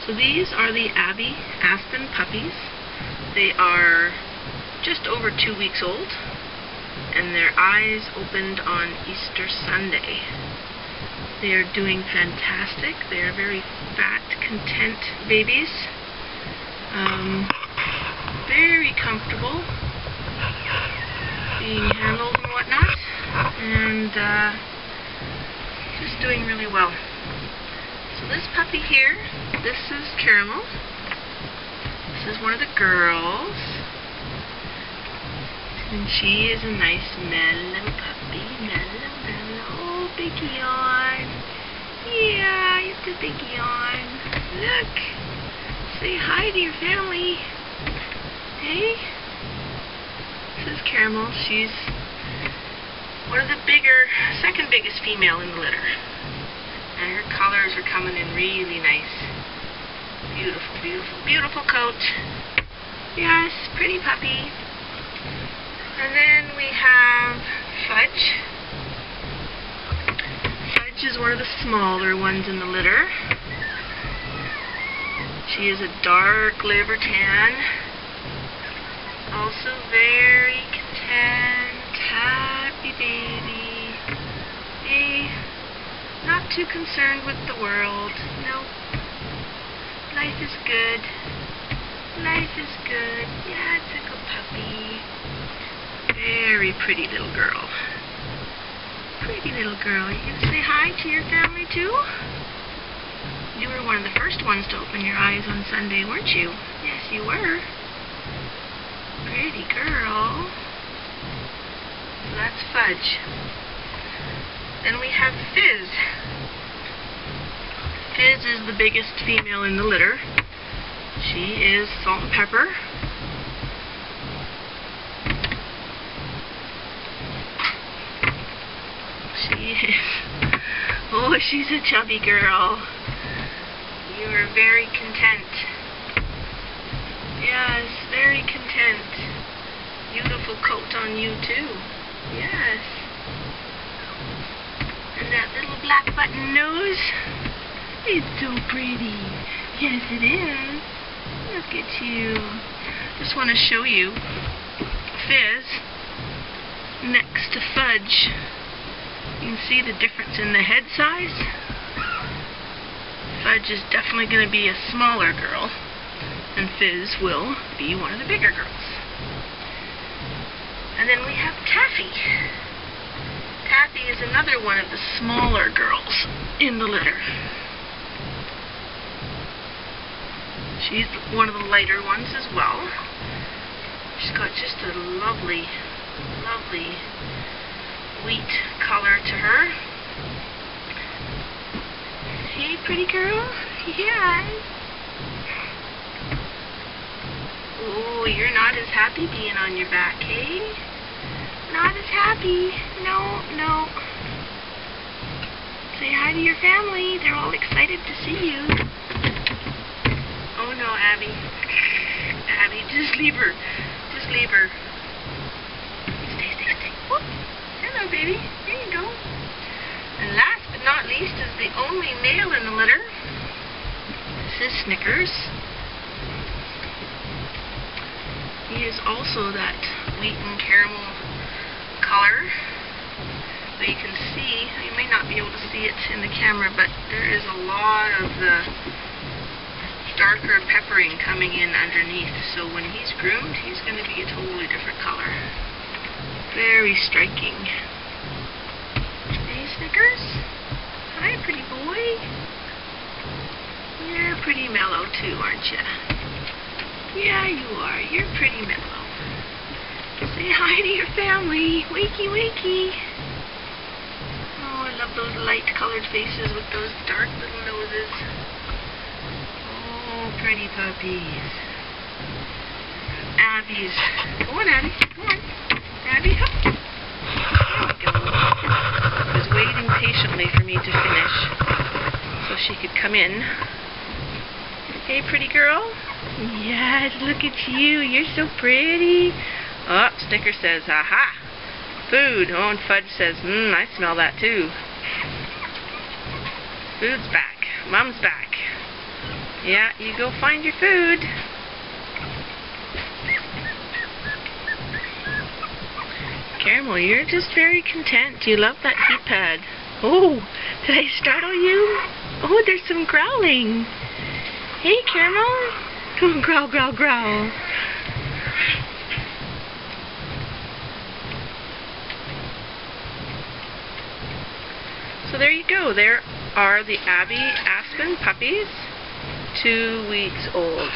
So these are the Abbey Aspen puppies. They are just over 2 weeks old, and their eyes opened on Easter Sunday. They are doing fantastic. They are very fat, content babies. Very comfortable being handled and whatnot, and just doing really well. So this puppy here, this is Caramel. This is one of the girls. And she is a nice mellow puppy. Mellow. Oh, big yawn. Yeah, it's a big yawn. Look. Say hi to your family. Hey? This is Caramel. She's one of the second biggest female in the litter. And her colors are coming in really nice. Beautiful, beautiful, beautiful coat. Yes, pretty puppy. And then we have Fudge. Fudge is one of the smaller ones in the litter. She is a dark liver tan. Also very content, happy baby. Hey, not too concerned with the world. Nope. Life is good. Life is good. Yeah, it's a good puppy. Very pretty little girl. Pretty little girl. You gonna say hi to your family too? You were one of the first ones to open your eyes on Sunday, weren't you? Yes, you were. Pretty girl. So that's Fudge. Then we have Fizz. Fizz is the biggest female in the litter. She is salt and pepper. She is... Oh, she's a chubby girl. You are very content. Yes, very content. Beautiful coat on you too. Yes. And that little black button nose. It's so pretty. Yes, it is. Look at you. Just want to show you Fizz next to Fudge. You can see the difference in the head size. Fudge is definitely going to be a smaller girl, and Fizz will be one of the bigger girls. And then we have Taffy. Taffy is another one of the smaller girls in the litter. She's one of the lighter ones as well. She's got just a lovely, lovely wheat color to her. Hey, pretty girl. Yes. Oh, you're not as happy being on your back, hey? Not as happy. No, no. Say hi to your family. They're all excited to see you. Oh no, Abby. Abby, just leave her. Just leave her. Stay. Whoop. Hello, baby. There you go. And last but not least is the only male in the litter. This is Snickers. He is also that wheat and caramel color. But you can see, you may not be able to see it in the camera, but there is a lot of the darker peppering coming in underneath. So when he's groomed, he's going to be a totally different color. Very striking. Hey, Snickers. Hi, pretty boy. You're pretty mellow too, aren't you? Yeah, you are. You're pretty mellow. Say hi to your family. Wakey, wakey. Oh, I love those light-colored faces with those dark little noses. Oh, pretty puppies. Abby's. Go on, Abby. Go on. Abby, up. There we go. She was waiting patiently for me to finish so she could come in. Hey, pretty girl. Yes, look at you. You're so pretty. Oh, Snicker says, aha. Food. Oh, and Fudge says, I smell that too. Food's back. Mom's back. Yeah, you go find your food. Caramel, you're just very content. You love that heat pad. Oh, did I startle you? Oh, there's some growling. Hey, Caramel. Come on, growl, growl, growl. So there you go. There are the Abbey Aspen puppies, 2 weeks old.